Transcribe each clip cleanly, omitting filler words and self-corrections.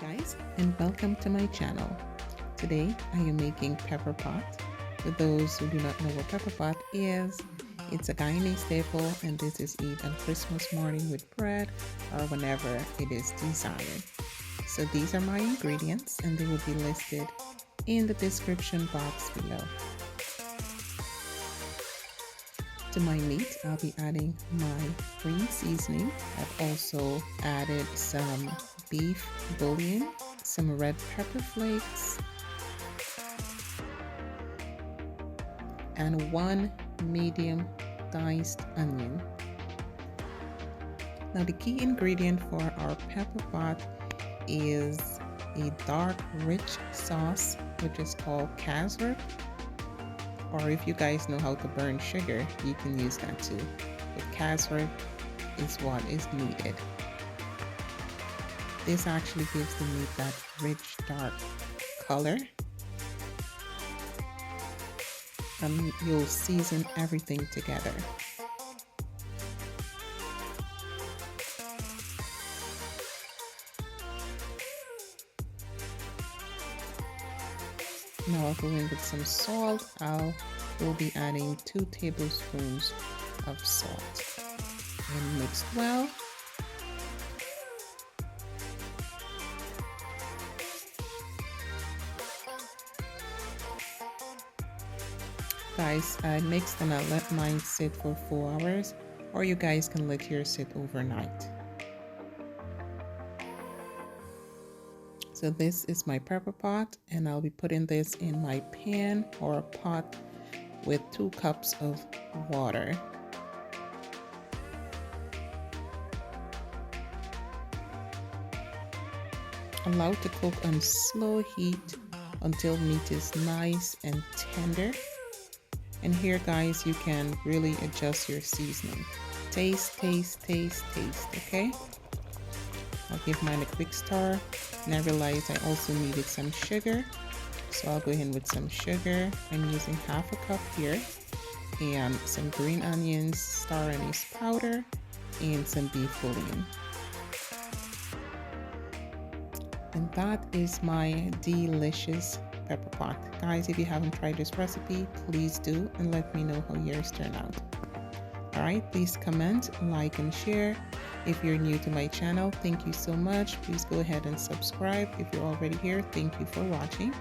Guys, and welcome to my channel. Today I am making pepper pot. For those who do not know what pepper pot is, it's a Guyanese staple, and this is eaten on Christmas morning with bread or whenever it is desired. So these are my ingredients and they will be listed in the description box below. To my meat, I'll be adding my green seasoning. I've also added some beef bouillon, some red pepper flakes, and one medium diced onion. Now the key ingredient for our pepper pot is a dark rich sauce which is called Cassareep, or if you guys know how to burn sugar, you can use that too. But Cassareep is what is needed. This actually gives the meat that rich dark color. And you'll season everything together. Now I'll go in with some salt. We'll be adding 2 tablespoons of salt and mixed well. Guys, I mixed and I let mine sit for 4 hours, or you guys can let yours sit overnight. So this is my pepper pot, and I'll be putting this in my pan or a pot with 2 cups of water. Allow to cook on slow heat until meat is nice and tender. And here, guys, you can really adjust your seasoning. Taste, okay? I'll give mine a quick stir, and I realized I also needed some sugar. So I'll go in with some sugar. I'm using half a cup here, and some green onions, star anise powder, and some beef bouillon. And that is my delicious pepper pot. Guys, if you haven't tried this recipe, please do, and let me know how yours turn out. Alright, please comment, like, and share. If you're new to my channel, thank you so much. Please go ahead and subscribe. If you're already here, thank you for watching,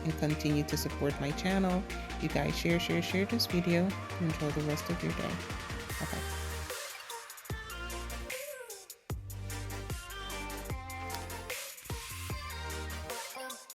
and continue to support my channel. You guys share this video. Enjoy the rest of your day. Bye-bye.